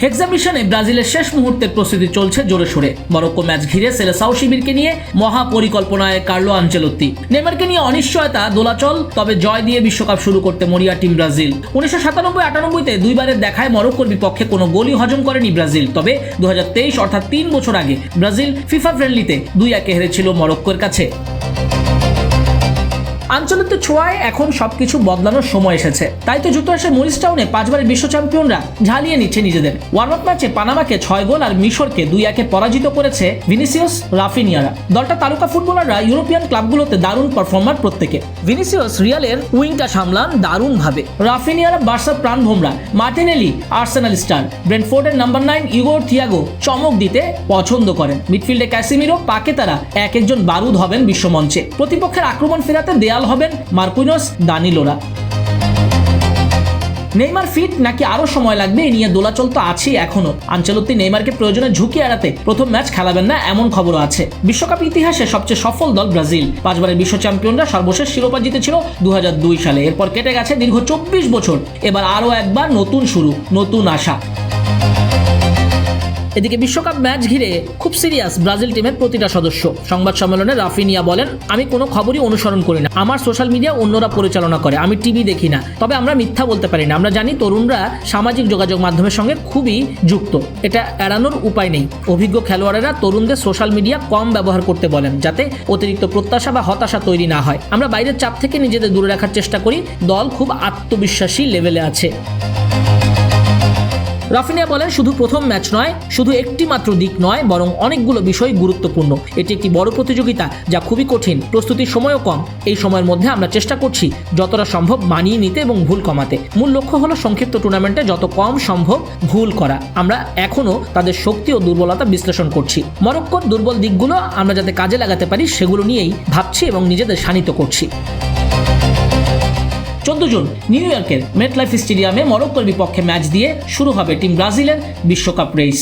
হেক্সামিশনে ব্রাজিলের শেষ মুহূর্তের প্রস্তুতি চলছে জোরে সোরে। মরক্কো ম্যাচ ঘিরে সেলেসাও শিবিরকে নিয়ে মহাপরিকল্পনায় কার্লো আনচেলত্তি। নেইমারকে নিয়ে অনিশ্চয়তা দোলাচল, তবে জয় দিয়ে বিশ্বকাপ শুরু করতে মরিয়া টিম ব্রাজিল। 1997-98-তে দুইবারের দেখায় মরক্কোর বিপক্ষে কোনো গোলই হজম করেনি ব্রাজিল। তবে 2023 অর্থাৎ 3 বছর আগে ব্রাজিল ফিফা ফ্রেন্ডলিতে 2-1 হেরেছিল মরক্কোর কাছে। আঞ্চলিক ছোঁয়ায় এখন সবকিছু বদলানোর সময় এসেছে। তাই তো যুক্তরাষ্ট্রের মরিস টাউনে 5বারের বিশ্ব চ্যাম্পিয়নরা ঝালিয়ে নিচ্ছে নিজেদের। ওয়ার্ম আপ ম্যাচে পানামাকে 6 গোল আর মিশরকে 2-1 পরাজিত করেছে ভিনিসিয়াস, রাফিনিয়ারা। দলটা তারকা ফুটবলাররা ইউরোপিয়ান ক্লাবগুলোতে দারুণ পারফর্মার প্রত্যেকে। ভিনিসিয়াস রিয়ালের উইংটা সামলান দারুণভাবে, রাফিনিয়ারা বার্সার প্রাণভোমরা, মার্টিনেলি আর্সেনাল স্টার, ব্রেন্টফোর্ডের নাম্বার 9 ইগোর থিয়াগো চমক দিতে পছন্দ করেন। মিডফিল্ডে ক্যাসিমিরো, পাকেতারা একজন বারুদ হবেন বিশ্বমঞ্চে। প্রতিপক্ষের আক্রমণ ফেরাতে দেয়াল হবেন মার্কুইনোস, দানিলোরা। নেইমার ফিট নাকি আরো সময় লাগবে, এ নিয়ে দোলাচল তো আছেই এখনো। আনচেলত্তি নেইমারকে প্রয়োজনে ঝুঁকি এড়াতে প্রথম ম্যাচ খেলাবেন না এমন খবরও আছে। বিশ্বকাপ ইতিহাসে সবচেয়ে সফল দল ব্রাজিল। 5বারের বিশ্ব চ্যাম্পিয়নরা সর্বশেষ শিরোপা জিতেছিল 2002 সালে। এরপর কেটে গেছে দীর্ঘ 24 বছর। এবার আরো একবার নতুন শুরু, নতুন আশা। এদিকে বিশ্বকাপ ম্যাচ ঘিরে খুব সিরিয়াস ব্রাজিল টিমের প্রতিটা সদস্য। সংবাদ সম্মেলনে রাফিনিয়া বলেন, আমি কোনো খবরই অনুসরণ করি না, আমার সোশ্যাল মিডিয়া অন্যরা পরিচালনা করে, আমি টিভি দেখি না। তবে আমরা মিথ্যা বলতে পারি না, আমরা জানি তরুণরা সামাজিক যোগাযোগ মাধ্যমের সঙ্গে খুবই যুক্ত, এটা এড়ানোর উপায় নেই। অভিজ্ঞ খেলোয়াড়েরা তরুণদের সোশ্যাল মিডিয়া কম ব্যবহার করতে বলেন, যাতে অতিরিক্ত প্রত্যাশা বা হতাশা তৈরি না হয়। আমরা বাইরের চাপ থেকে নিজেদের দূরে রাখার চেষ্টা করি। দল খুব আত্মবিশ্বাসী লেভেলে আছে। রাফিনিয়া বলেন, শুধু প্রথম ম্যাচ নয়, শুধু একটি মাত্র দিক নয়, বরং অনেকগুলো বিষয় গুরুত্বপূর্ণ। এটি একটি বড় প্রতিযোগিতা যা খুবই কঠিন, প্রস্তুতির সময়ও কম। এই সময়ের মধ্যে আমরা চেষ্টা করছি যতটা সম্ভব মানিয়ে নিতে এবং ভুল কমাতে। মূল লক্ষ্য হলো সংক্ষিপ্ত টুর্নামেন্টে যত কম সম্ভব ভুল করা। আমরা এখনও তাদের শক্তি ও দুর্বলতা বিশ্লেষণ করছি। মরক্কোর দুর্বল দিকগুলো আমরা যাতে কাজে লাগাতে পারি সেগুলো নিয়েই ভাবছি এবং নিজেদের শানিত করছি। 14 জুন নিউ ইয়র্কের মেটলাইফ স্টেডিয়ামে মরক্কোর বিপক্ষে ম্যাচ দিয়ে শুরু হবে টিম ব্রাজিলের বিশ্বকাপ রেস।